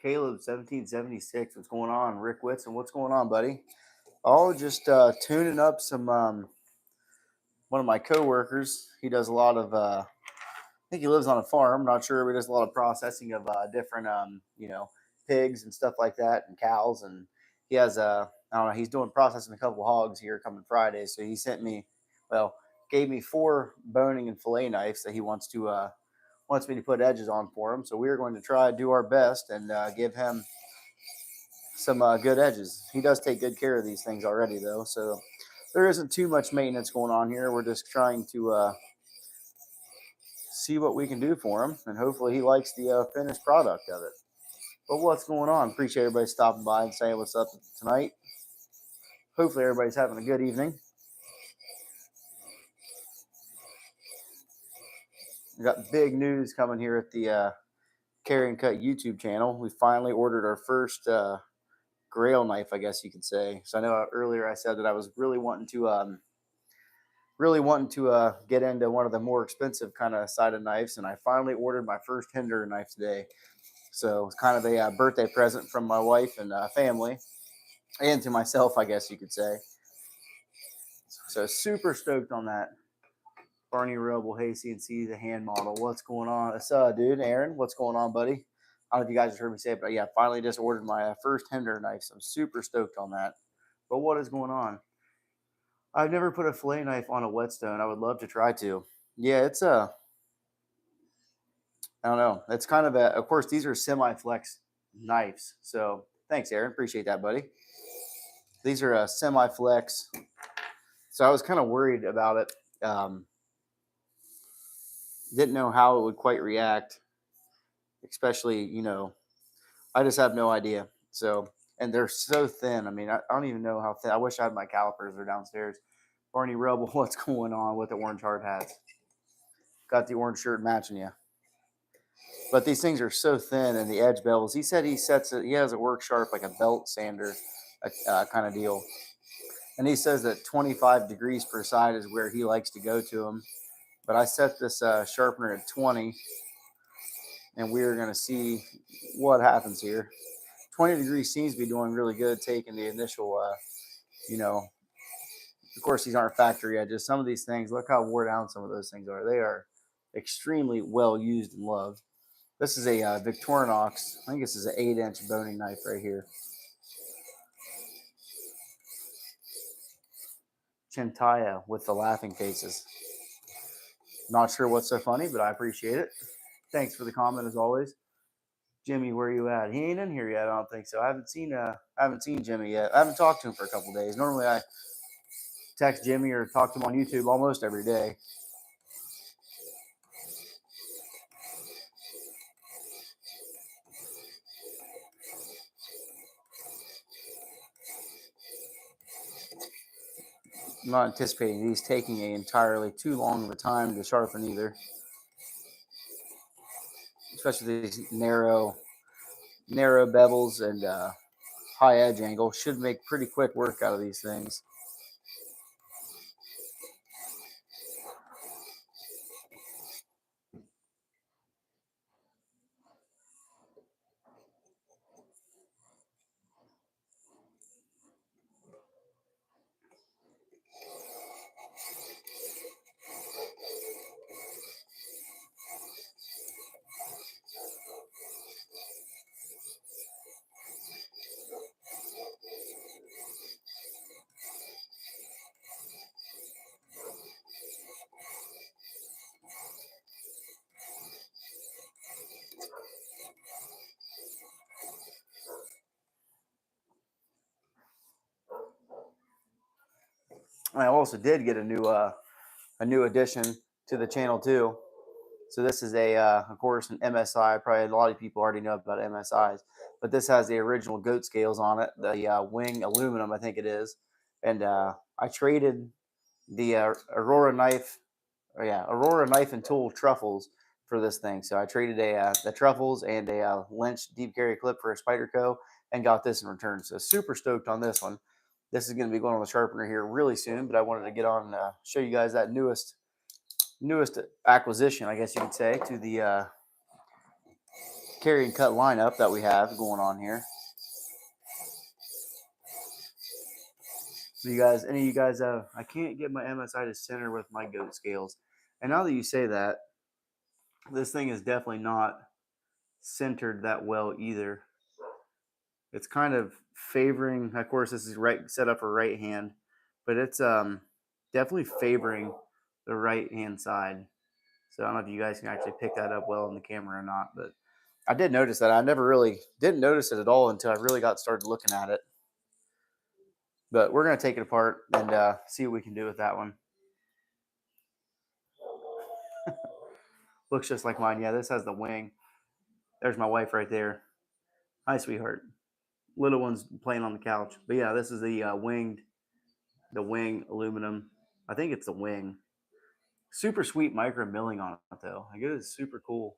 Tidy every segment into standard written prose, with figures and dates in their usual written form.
Caleb 1776. What's going on? Rick Whitson, what's going on, buddy? Oh, just tuning up some one of my coworkers. He does a lot of I think he lives on a farm. I'm not sure, but he does a lot of processing of different pigs and stuff like that, and cows. And he has I don't know, he's doing processing a couple hogs here coming Friday. So he sent me, gave me 4 boning and fillet knives that he wants me to put edges on for him. So we're going to try to do our best and give him some good edges. He does take good care of these things already, though, so there isn't too much maintenance going on here. We're just trying to see what we can do for him, and hopefully he likes the finished product of it. But what's going on? Appreciate everybody stopping by and saying what's up tonight. Hopefully everybody's having a good evening. We got big news coming here at the Carryandcut YouTube channel. We finally ordered our first grail knife, I guess you could say. So I know earlier I said that I was really wanting to get into one of the more expensive kind of side of knives, and I finally ordered my first hinder knife today. So it's kind of a birthday present from my wife and family, and to myself, I guess you could say. So super stoked on that. Barney Rebel, hey, CNC, the hand model. What's going on? It's dude, Aaron. What's going on, buddy? I don't know if you guys have heard me say it, but yeah, finally just ordered my first hinder knife. So I'm super stoked on that. But what is going on? I've never put a fillet knife on a whetstone. I would love to try to. Yeah, it's I don't know. It's kind of of course, these are semi-flex knives. So thanks, Aaron. Appreciate that, buddy. These are semi-flex. So I was kind of worried about it. Didn't know how it would quite react, especially, I just have no idea. So, and they're so thin. I mean, I don't even know how thin. I wish I had my calipers. They're downstairs. Barney Rebel, what's going on with the orange hard hats? Got the orange shirt matching you. But these things are so thin, and the edge bevels. He said he sets it. He has it work sharp like a belt sander kind of deal. And he says that 25 degrees per side is where he likes to go to them. But I set this sharpener at 20, and we're going to see what happens here. 20 degrees seems to be doing really good, taking the initial, of course, these aren't factory edges. Some of these things, look how wore down some of those things are. They are extremely well used and loved. This is a Victorinox. I think this is an 8-inch boning knife right here. Chintaya with the laughing faces. Not sure what's so funny, but I appreciate it. Thanks for the comment as always. Jimmy, where you at? He ain't in here yet. I don't think so. I haven't seen Jimmy yet. I haven't talked to him for a couple days. Normally I text Jimmy or talk to him on YouTube almost every day. I'm not anticipating these taking entirely too long of a time to sharpen either. Especially these narrow bevels and high edge angle. Should make pretty quick work out of these things. I also did get a new addition to the channel too. So this is of course, an MSI. Probably a lot of people already know about MSIs, but this has the original goat scales on it, the wing aluminum, I think it is. And I traded the Aurora knife and tool truffles for this thing. So I traded the truffles and a Lynch deep carry clip for a Spyderco and got this in return. So super stoked on this one. This is going to be going on the sharpener here really soon, but I wanted to get on and show you guys that newest acquisition, I guess you could say, to the carry and cut lineup that we have going on here. So you guys, any of you guys, I can't get my MSI to center with my goat scales. And now that you say that, this thing is definitely not centered that well either. It's kind of favoring, of course, this is right set up for right hand, but it's definitely favoring the right hand side. So I don't know if you guys can actually pick that up well in the camera or not, but I did notice that. I never really didn't notice it at all until I really got started looking at it. But we're going to take it apart and see what we can do with that one. Looks just like mine. Yeah, this has the wing. There's my wife right there. Hi, sweetheart. Little one's playing on the couch. But yeah, this is the wing aluminum. I think it's the wing. Super sweet micro milling on it though. Like, it is super cool.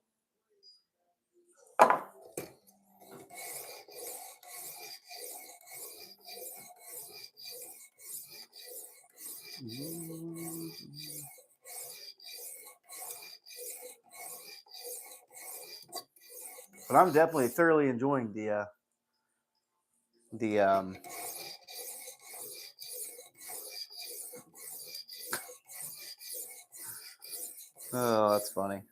But I'm definitely thoroughly enjoying the oh, that's funny.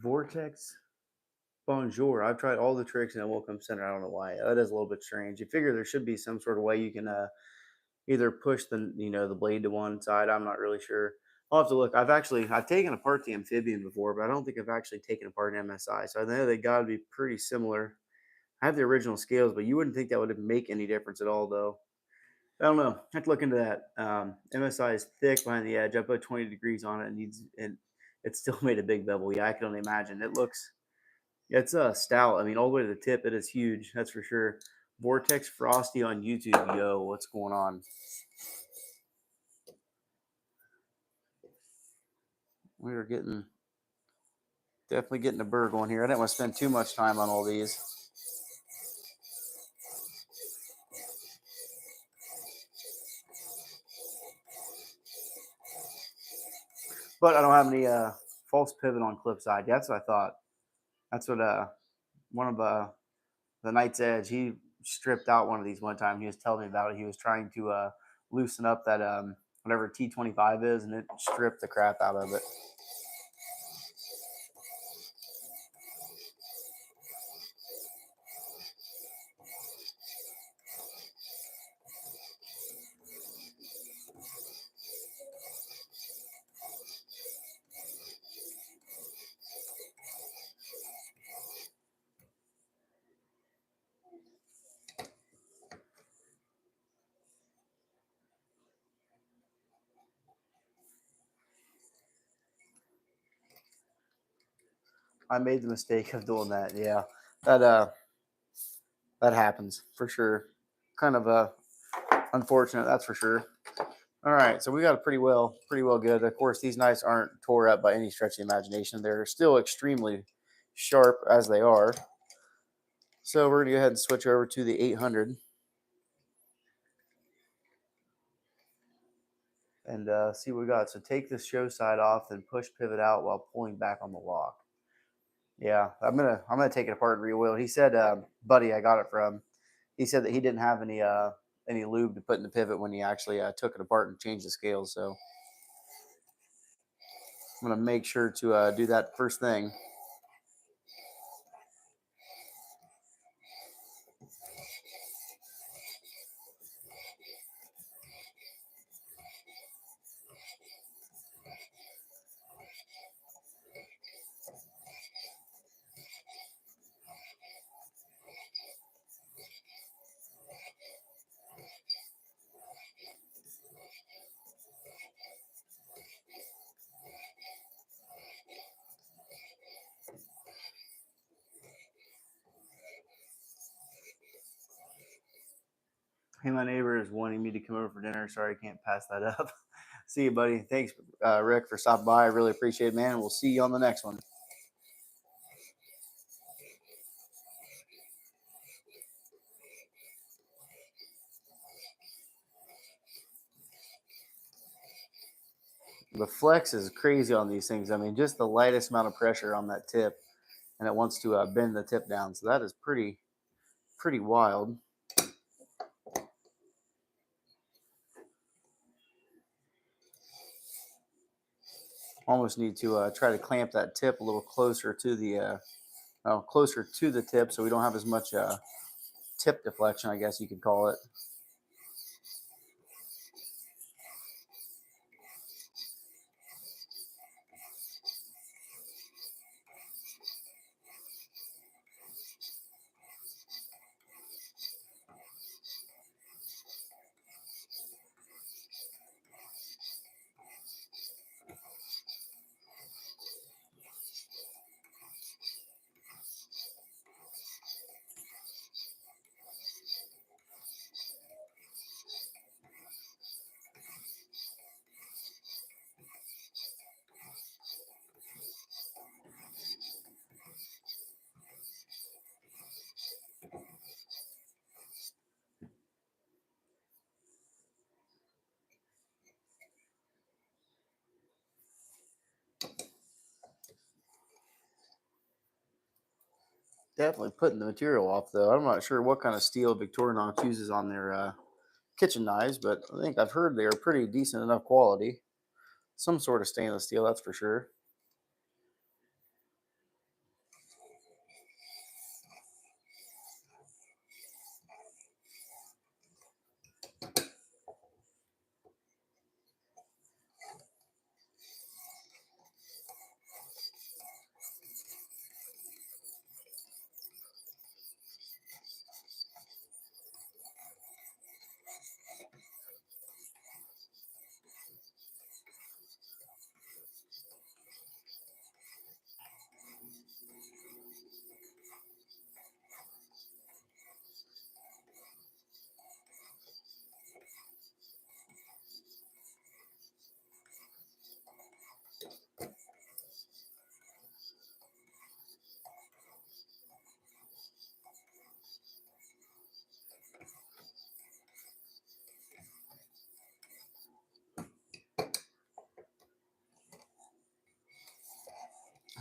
Vortex Bonjour. I've tried all the tricks and it won't come center. I don't know why. That is a little bit strange. You figure there should be some sort of way you can either push the blade to one side. I'm not really sure. I'll have to look. I've taken apart the amphibian before, but I don't think I've actually taken apart an MSI. So I know they got to be pretty similar. I have the original scales, but you wouldn't think that would make any difference at all, though. I don't know. I have to look into that. MSI is thick behind the edge. I put 20 degrees on it, and it still made a big bevel. Yeah, I can only imagine. It's stout. I mean, all the way to the tip, it is huge. That's for sure. Vortex Frosty on YouTube. Yo, what's going on? We are definitely getting a burr going here. I didn't want to spend too much time on all these. But I don't have any false pivot on clip side. That's what I thought. That's what one of the Knight's Edge, he stripped out one of these one time. He was telling me about it. He was trying to loosen up that whatever T25 is, and it stripped the crap out of it. I made the mistake of doing that. Yeah, that happens for sure. Kind of unfortunate, that's for sure. All right, so we got it pretty well good. Of course, these knives aren't tore up by any stretch of the imagination. They're still extremely sharp as they are. So we're gonna go ahead and switch over to the 800 and see what we got. So take the show side off, then push pivot out while pulling back on the lock. Yeah, I'm gonna take it apart and re-oil. He said, buddy, I got it from. He said that he didn't have any lube to put in the pivot when he actually took it apart and changed the scales. So I'm gonna make sure to do that first thing. Hey, my neighbor is wanting me to come over for dinner. Sorry, I can't pass that up. See you, buddy. Thanks, Rick, for stopping by. I really appreciate it, man. We'll see you on the next one. The flex is crazy on these things. I mean, just the lightest amount of pressure on that tip, and it wants to bend the tip down. So that is pretty wild. Almost need to try to clamp that tip a little closer to the tip, so we don't have as much tip deflection, I guess you could call it. Definitely putting the material off, though. I'm not sure what kind of steel Victorinox uses on their kitchen knives, but I think I've heard they are pretty decent enough quality. Some sort of stainless steel, that's for sure.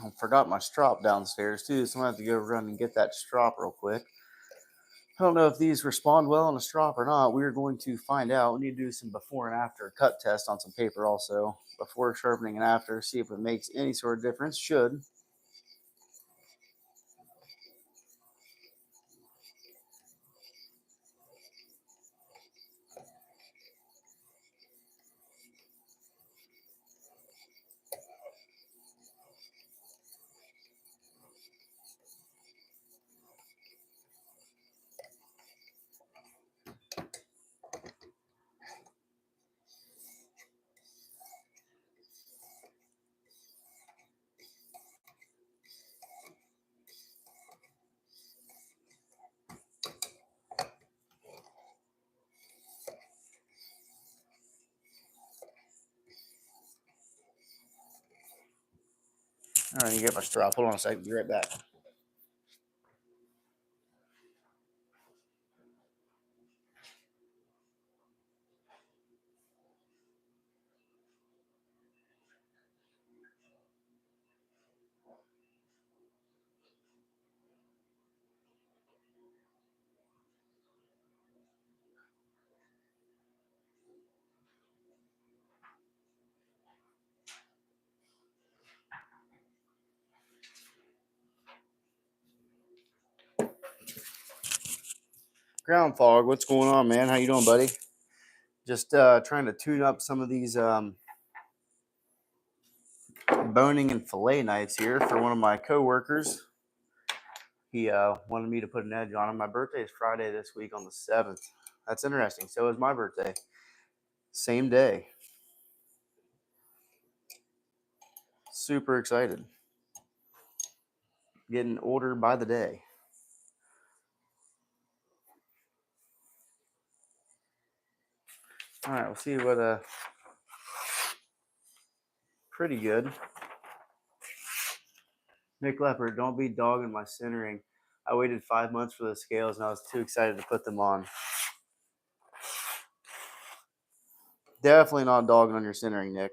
I forgot my strop downstairs too, so I'm gonna have to go run and get that strop real quick. I don't know if these respond well on a strop or not. We're going to find out. We need to do some before and after cut test on some paper also. Before sharpening and after, see if it makes any sort of difference. Should. All right, you get my strop. Hold on a second. Be right back. Ground fog. What's going on, man? How you doing, buddy? Just trying to tune up some of these boning and fillet knives here for one of my coworkers. He wanted me to put an edge on him. My birthday is Friday this week on the 7th. That's interesting. So is my birthday. Same day. Super excited. Getting older by the day. All right, we'll see what pretty good. Nick Leopard, don't be dogging my centering. I waited 5 months for the scales and I was too excited to put them on. Definitely not dogging on your centering, Nick.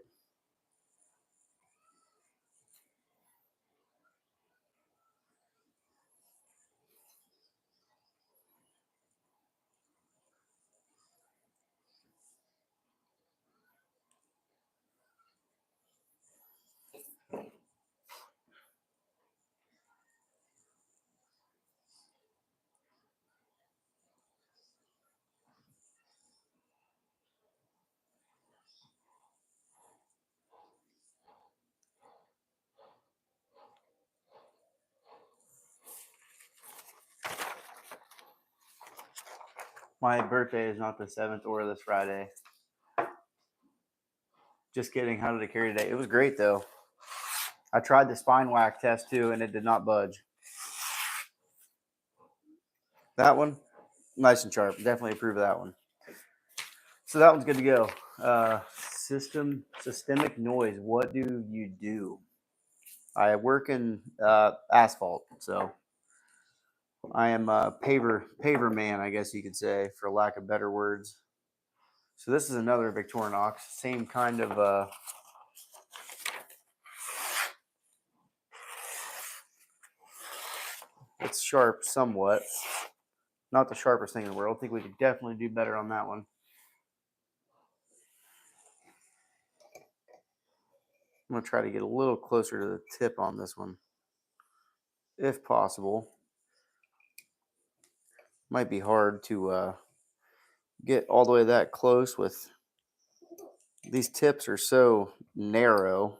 My birthday is not the 7th or this Friday. Just kidding. How did it carry today? It was great, though. I tried the spine whack test, too, and it did not budge. That one, nice and sharp. Definitely approve of that one. So that one's good to go. Systemic noise. What do you do? I work in asphalt, so I am a paver man, I guess you could say, for lack of better words. So this is another Victorinox, same kind of it's sharp somewhat. Not the sharpest thing in the world. I think we could definitely do better on that one. I'm going to try to get a little closer to the tip on this one, if possible. Might be hard to get all the way that close with these tips are so narrow.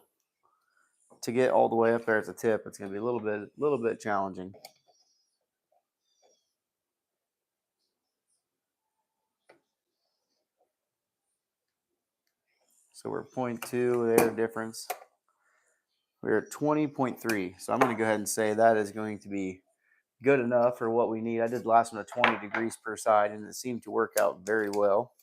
To get all the way up there at the tip, it's going to be a little bit challenging. So we're 0.2 there difference. We're at 20.3. So I'm going to go ahead and say that is going to be good enough for what we need. I did the last one at 20 degrees per side, and it seemed to work out very well.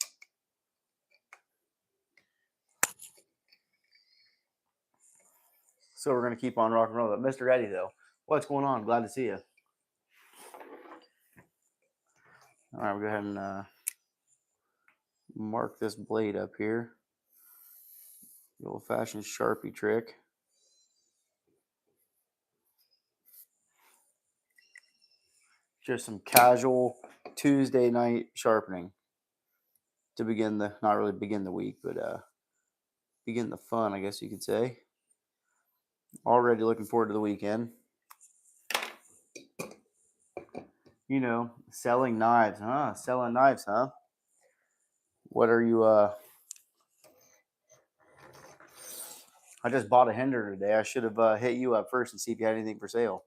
So we're going to keep on rock and roll. But Mr. Eddie, though, what's going on? Glad to see you. All right, we'll go ahead and mark this blade up here. The old-fashioned Sharpie trick. Just some casual Tuesday night sharpening to begin the, not really begin the week, but begin the fun, I guess you could say. Already looking forward to the weekend. You know, selling knives, huh? Selling knives, huh? What are you, I just bought a Hinder today. I should have hit you up first and see if you had anything for sale.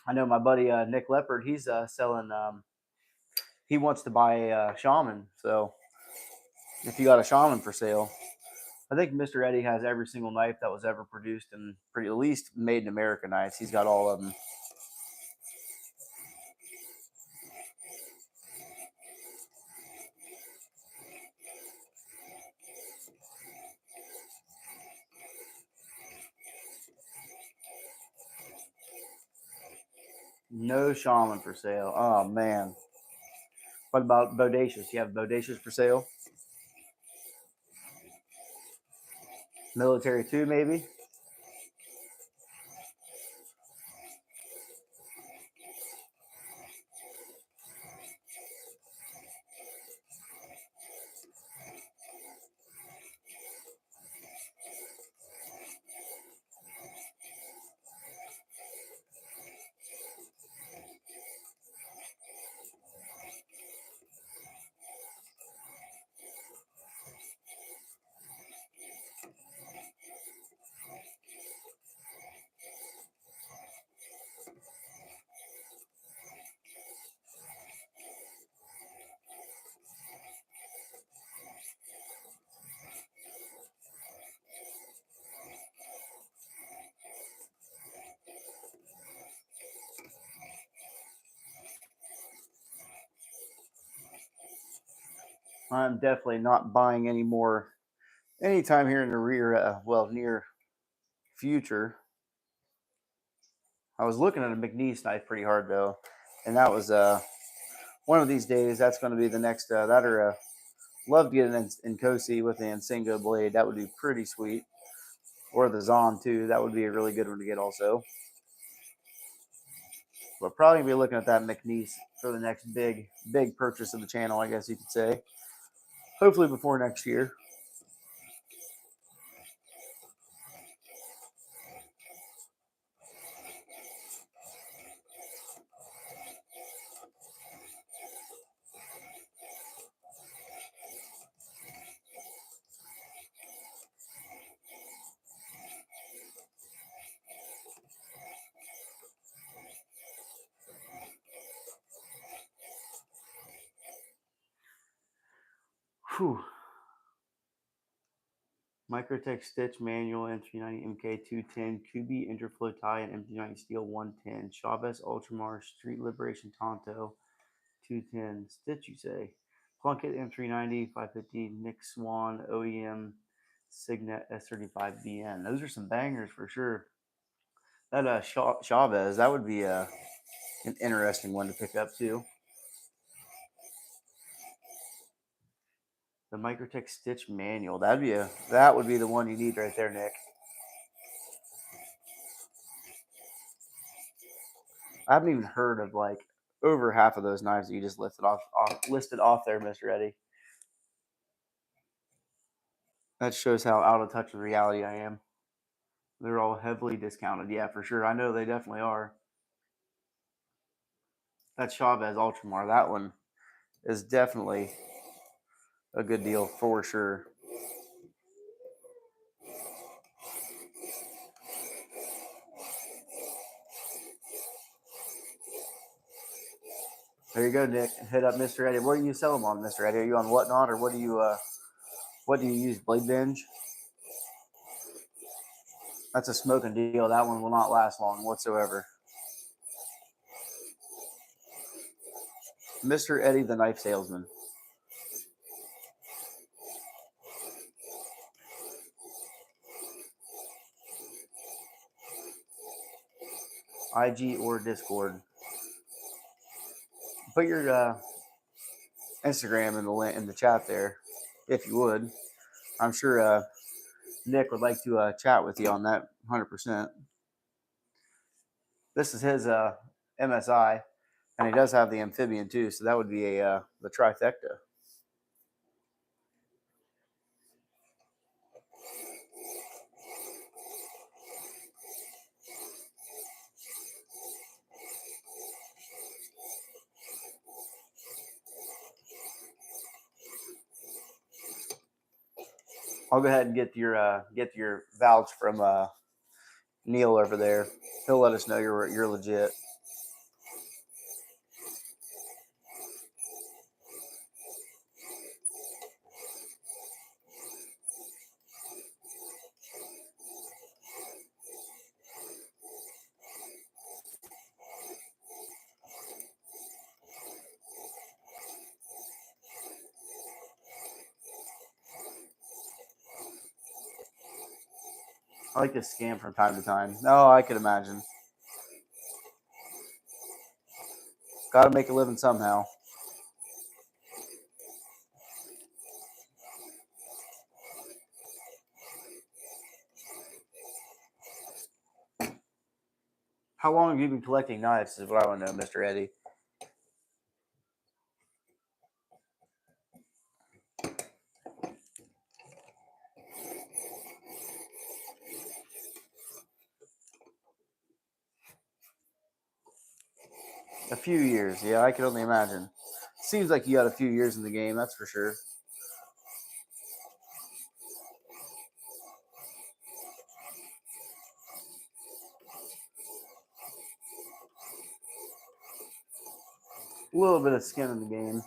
I know my buddy Nick Leopard, he's selling, he wants to buy a Shaman. So if you got a Shaman for sale, I think Mr. Eddie has every single knife that was ever produced and at least made in America knives. He's got all of them. No Shaman for sale. Oh, man. What about Bodacious? You have Bodacious for sale? Military 2, maybe? I'm definitely not buying any more anytime here in the near future. I was looking at a McNeese knife pretty hard though, and that was one of these days. That's going to be the next. Love to get an Nkosi with the Nsingo blade. That would be pretty sweet. Or the Zon too. That would be a really good one to get also. But probably be looking at that McNeese for the next big purchase of the channel, I guess you could say. Hopefully before next year. Whew. Microtech Stitch Manual M390 MK210 QB Interflow Tie and M390 Steel 110 Chavez Ultramar Street Liberation Tonto 210 Stitch, you say? Plunkett M390 550 Nick Swan OEM Signet S35BN. Those are some bangers for sure. That Chavez, that would be an interesting one to pick up too. The Microtech Stitch Manual. That would be the one you need right there, Nick. I haven't even heard of like over half of those knives that you just listed off there, Mr. Eddie. That shows how out of touch with reality I am. They're all heavily discounted. Yeah, for sure. I know they definitely are. That Chavez Ultramar, that one is definitely a good deal for sure. There you go, Nick. Hit up Mr. Eddie. What do you sell them on, Mr. Eddie? Are you on Whatnot or what do you use? Blade Binge? That's a smoking deal. That one will not last long whatsoever. Mr. Eddie, the knife salesman. IG or Discord. Put your Instagram in the chat there, if you would. I'm sure Nick would like to chat with you on that 100%. This is his MSI, and he does have the amphibian too, so that would be the trifecta. I'll go ahead and get your vouch from Neil over there. He'll let us know you're legit. I like to scam from time to time. No, I could imagine. Got to make a living somehow. How long have you been collecting knives? Is what I want to know, Mr. Eddie. A few years, yeah, I could only imagine. Seems like you got a few years in the game, that's for sure. A little bit of skin in the game.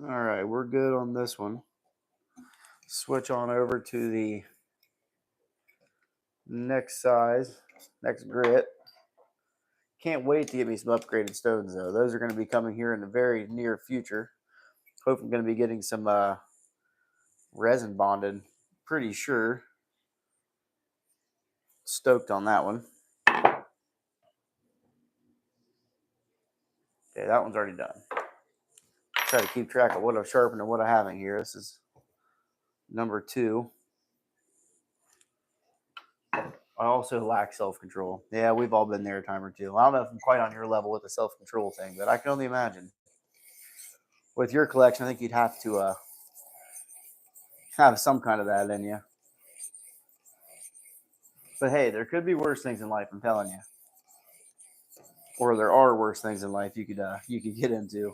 All right, we're good on this one. Switch on over to the next size, next grit. Can't wait to get me some upgraded stones though. Those are going to be coming here in the very near future. Hope I'm going to be getting some resin bonded. Pretty sure. Stoked on that one. Okay, that one's already done. Try to keep track of what I've sharpened and what I haven't here. This is number 2. I also lack self-control. Yeah, we've all been there a time or two. I don't know if I'm quite on your level with the self-control thing, but I can only imagine. With your collection, I think you'd have to have some kind of that in you. But hey, there could be worse things in life, I'm telling you. Or there are worse things in life you could get into.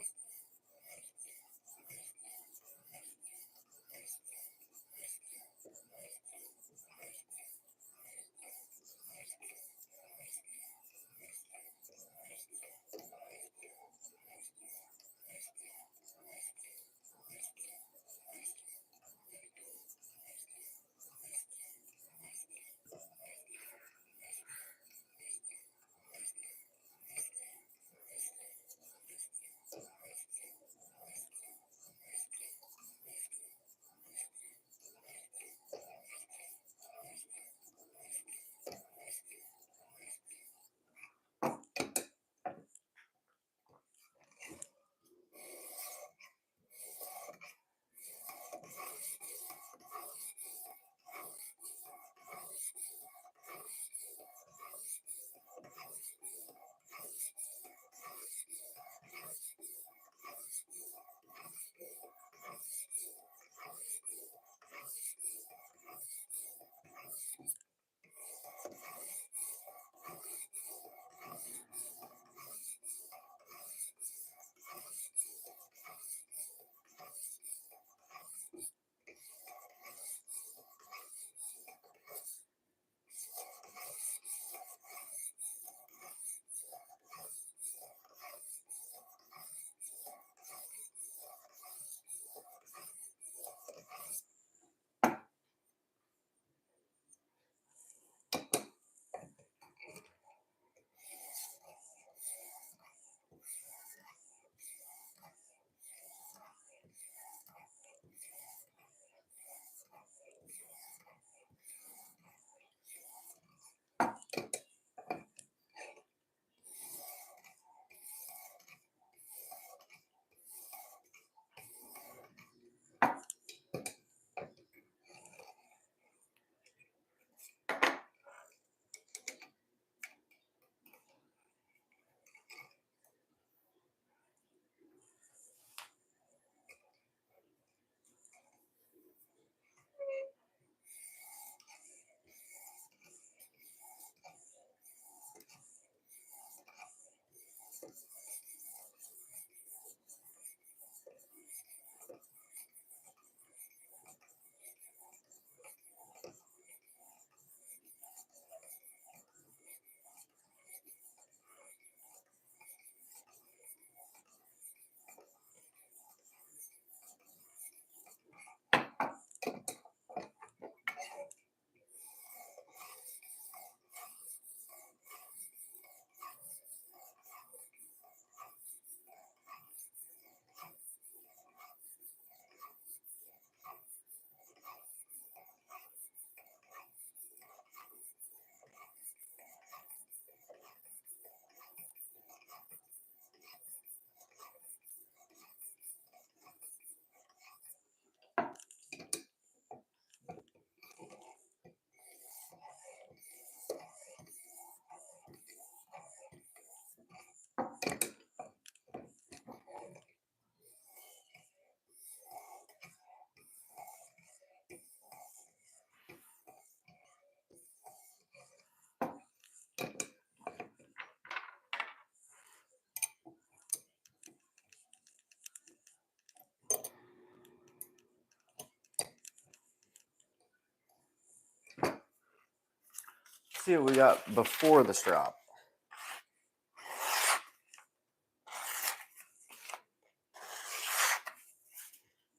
Let's see what we got before the strop.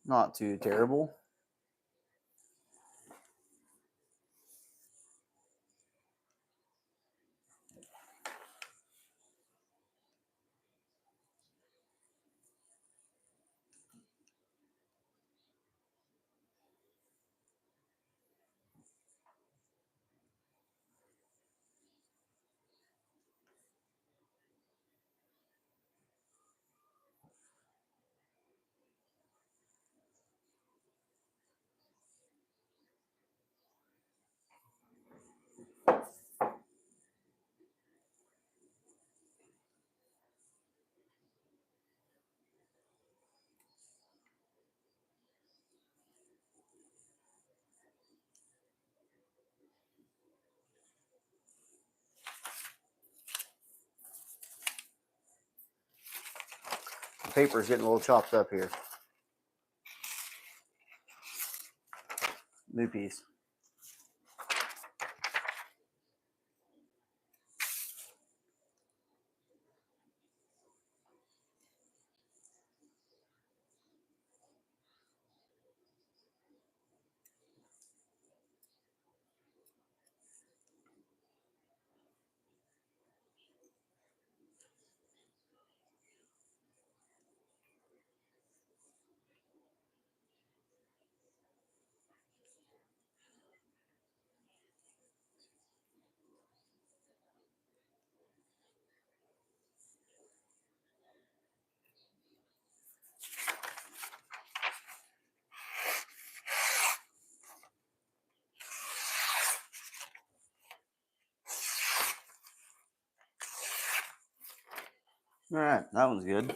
Not too terrible. The paper's getting a little chopped up here. New piece. All right, that one's good.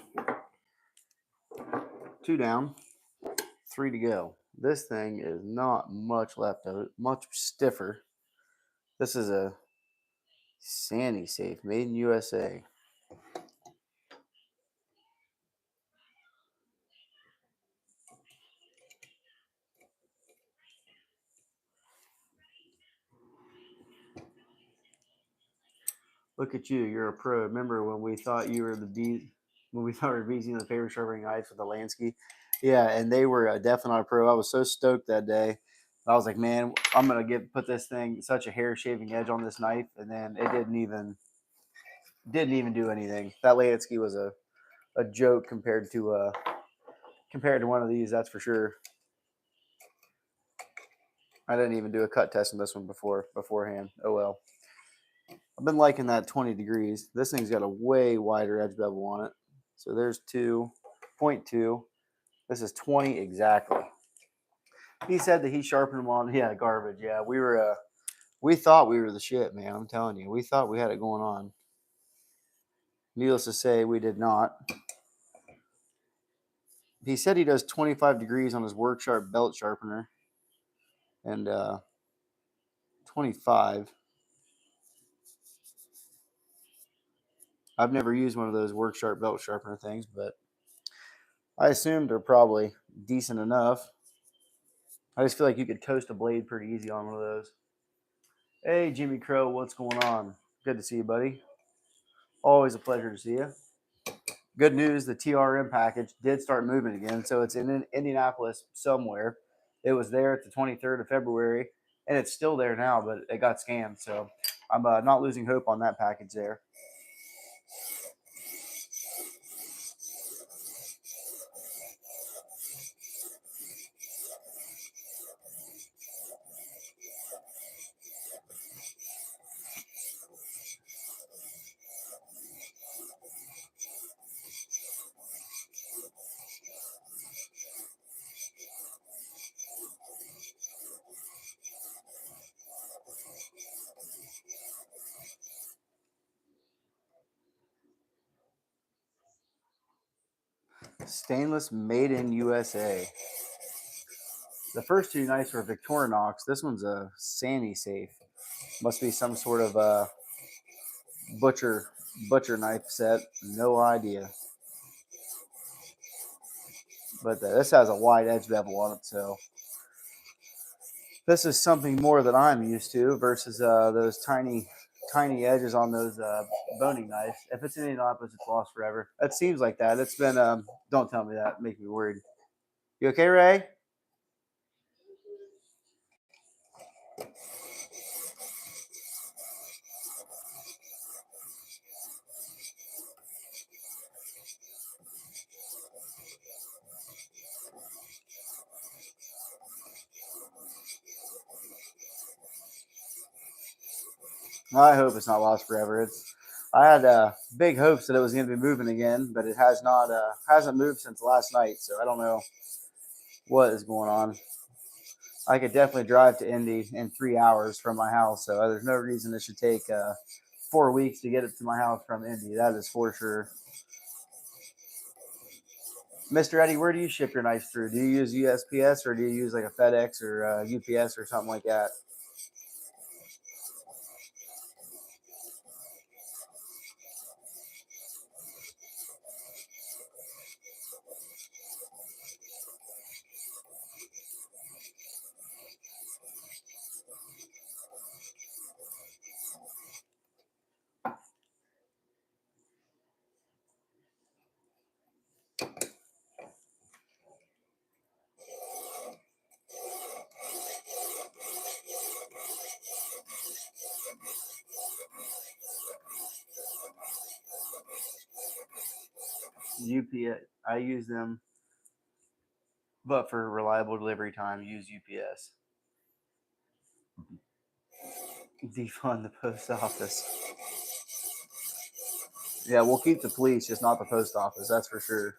2 down, 3 to go. This thing is not much left of it, much stiffer. This is a Sandy safe, made in USA. Look at you, you're a pro. Remember when we thought you were when we thought we were beating the paper sharpening ice with the Lansky? Yeah, and they were definitely not a pro. I was so stoked that day. I was like, man, I'm gonna put this thing such a hair shaving edge on this knife, and then it didn't even do anything. That Lansky was a joke compared to one of these, that's for sure. I didn't even do a cut test on this one beforehand. Oh well. I've been liking that 20 degrees. This thing's got a way wider edge bevel on it. So there's 2.2. This is 20 exactly. He said that he sharpened them on. Yeah, garbage. Yeah, we thought we were the shit, man. I'm telling you, we thought we had it going on. Needless to say, we did not. He said he does 25 degrees on his work sharp belt sharpener, and 25. I've never used one of those work sharp belt sharpener things, but I assumed they're probably decent enough. I just feel like you could toast a blade pretty easy on one of those. Hey, Jimmy Crow, what's going on? Good to see you, buddy. Always a pleasure to see you. Good news, the TRM package did start moving again. So it's in Indianapolis somewhere. It was there at the 23rd of February, and it's still there now, but it got scanned. So I'm not losing hope on that package there. Stainless, made in USA. The first 2 knives were Victorinox. This one's a Sandy safe. Must be some sort of butcher knife set. No idea. But this has a wide edge bevel on it, so this is something more that I'm used to versus those tiny edges on those boning knives. If it's in Indianapolis, it's lost forever. It seems like that. It's been don't tell me that. Make me worried. You okay, Ray? I hope it's not lost forever. I had big hopes that it was going to be moving again, but it has not. Hasn't moved since last night, so I don't know what is going on. I could definitely drive to Indy in 3 hours from my house, so there's no reason it should take 4 weeks to get it to my house from Indy. That is for sure. Mr. Eddie, where do you ship your knives through? Do you use USPS or do you use like a FedEx or UPS or something like that? UPS. I use them, but for reliable delivery time, use UPS. Defund the post office. Yeah, we'll keep the police, just not the post office. That's for sure.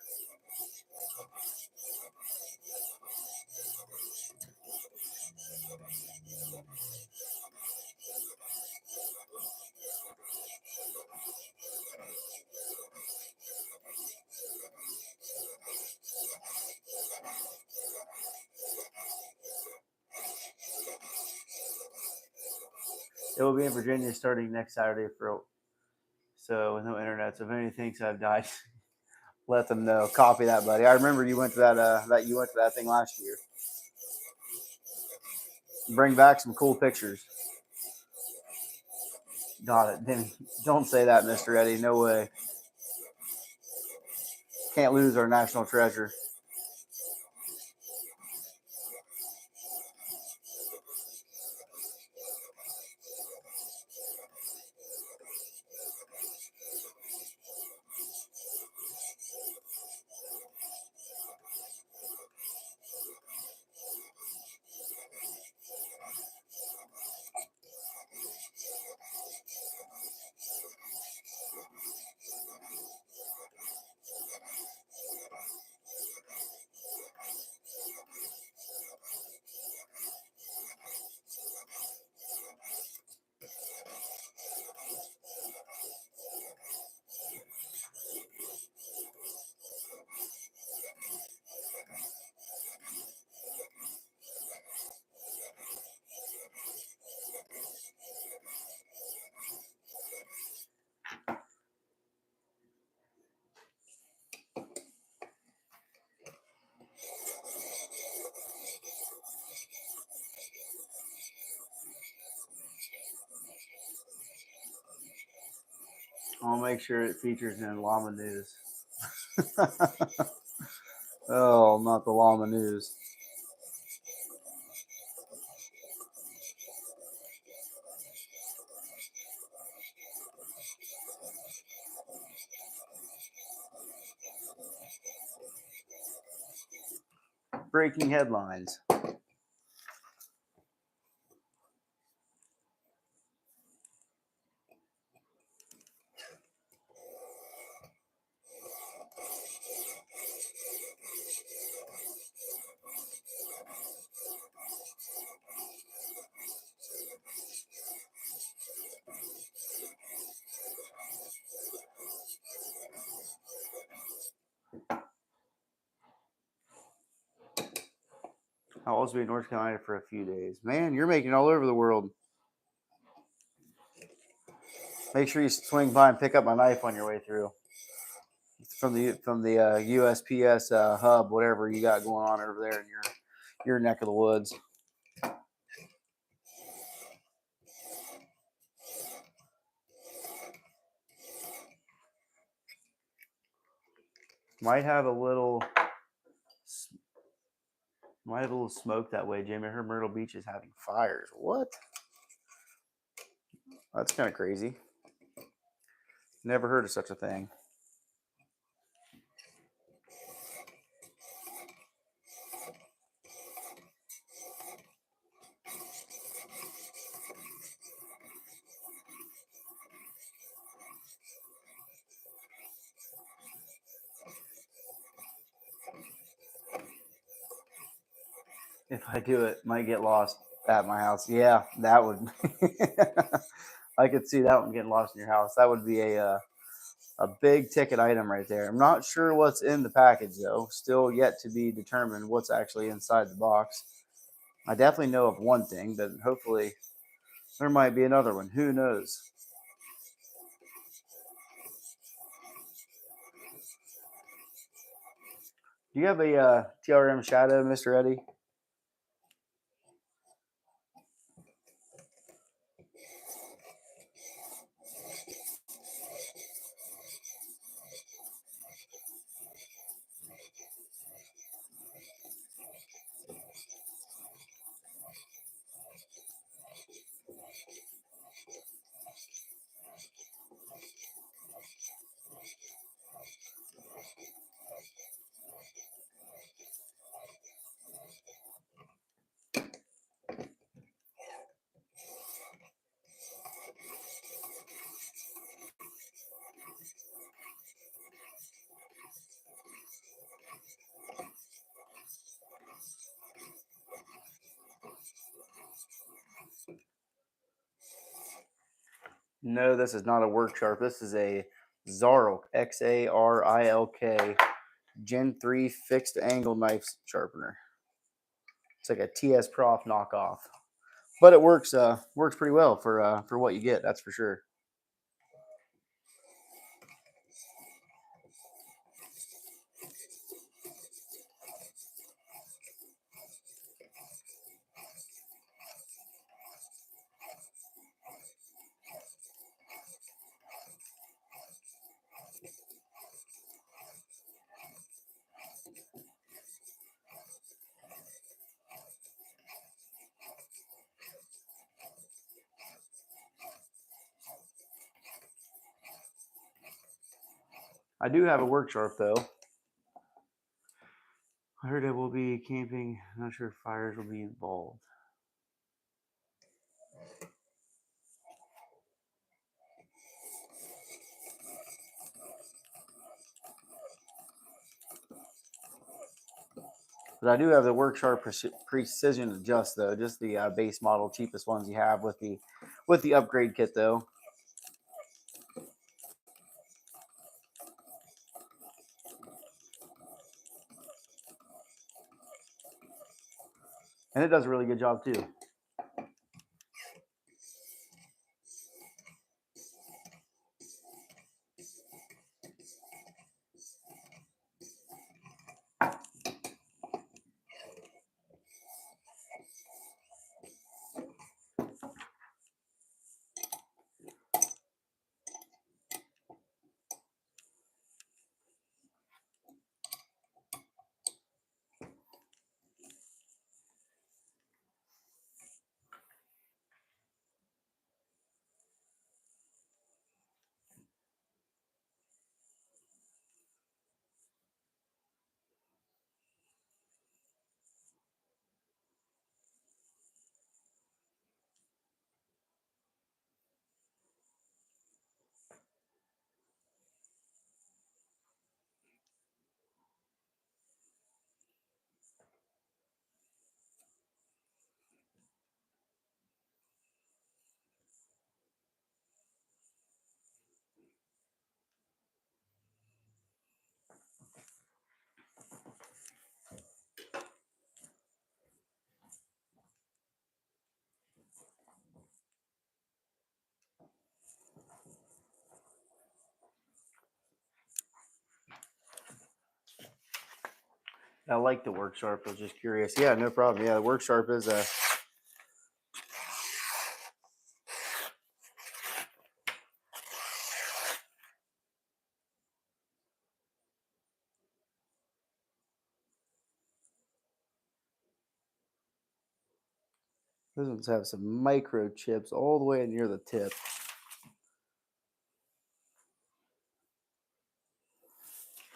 It will be in Virginia starting next Saturday so with no internet. So if anyone thinks I've died, let them know. Copy that, buddy. I remember you went to that thing last year. Bring back some cool pictures. Got it. Don't say that, Mr. Eddie. No way. Can't lose our national treasure. I'll make sure it features in Llama News. Oh, not the Llama News. Breaking headlines. I'll also be in North Carolina for a few days. Man, you're making it all over the world. Make sure you swing by and pick up my knife on your way through. From the USPS hub, whatever you got going on over there in your neck of the woods. Might have a little Might have a little smoke that way, Jamie. I heard Myrtle Beach is having fires. What? That's kind of crazy. Never heard of such a thing. If I do it, might get lost at my house. Yeah, that would. I could see that one getting lost in your house. That would be a big ticket item right there. I'm not sure what's in the package though. Still yet to be determined what's actually inside the box. I definitely know of one thing, but hopefully there might be another one. Who knows? Do you have a TRM shadow, Mr. Eddie? No, this is not a work sharp. This is a Xarilk, Xarilk Gen 3 fixed angle knife sharpener. It's like a TS Prof knockoff, but it works pretty well for what you get. That's for sure. I do have a work sharp though. I heard I will be camping. I'm not sure if fires will be involved. But I do have the work sharp precision adjust though, just the base model, cheapest ones you have with the upgrade kit though. And it does a really good job too. I like the work sharp. I was just curious. Yeah, no problem. Yeah, the work sharp is a. Those ones have some microchips all the way near the tip.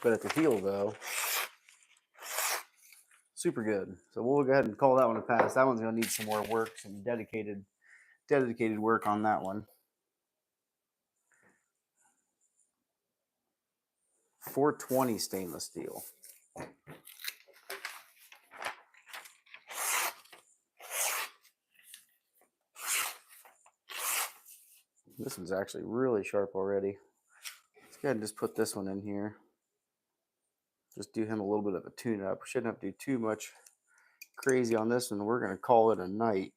But at the heel, though, super good. So we'll go ahead and call that one a pass. That one's going to need some more work, some dedicated work on that one. 420 stainless steel. This one's actually really sharp already. Let's go ahead and just put this one in here. Just do him a little bit of a tune-up. We shouldn't have to do too much crazy on this one. We're going to call it a night.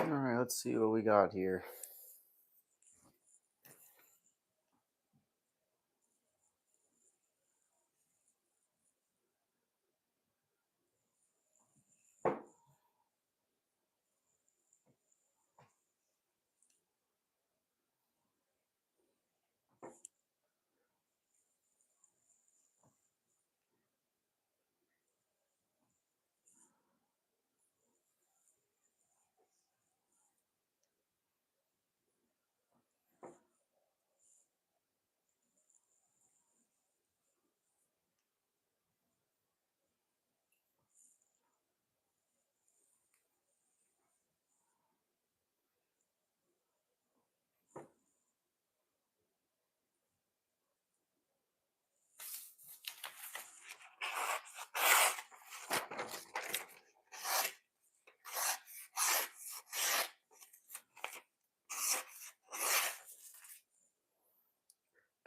All right, let's see what we got here.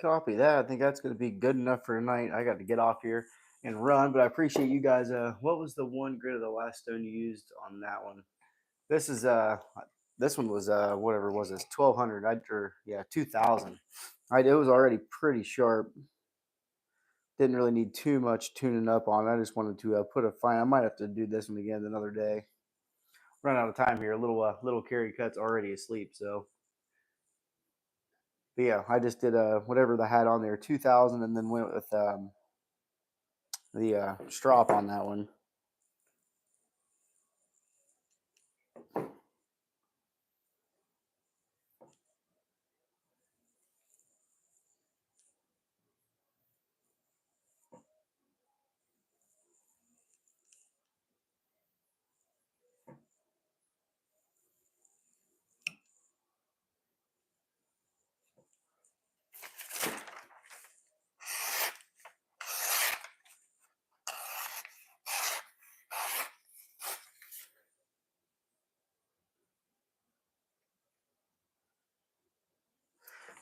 Copy that. I think that's going to be good enough for tonight. I got to get off here and run, but I appreciate you guys. What was the one grit of the last stone you used on that one? This is this one was whatever it was, it's 1200. Or yeah, 2000. It was already pretty sharp. Didn't really need too much tuning up on it. I just wanted to put a fine. I might have to do this one again another day. Run out of time here. Little Carryandcut's already asleep, so. But yeah, I just did whatever the had on there, 2000, and then went with the strop on that one.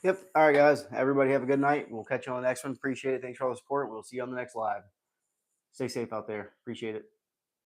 Yep. All right, guys. Everybody have a good night. We'll catch you on the next one. Appreciate it. Thanks for all the support. We'll see you on the next live. Stay safe out there. Appreciate it.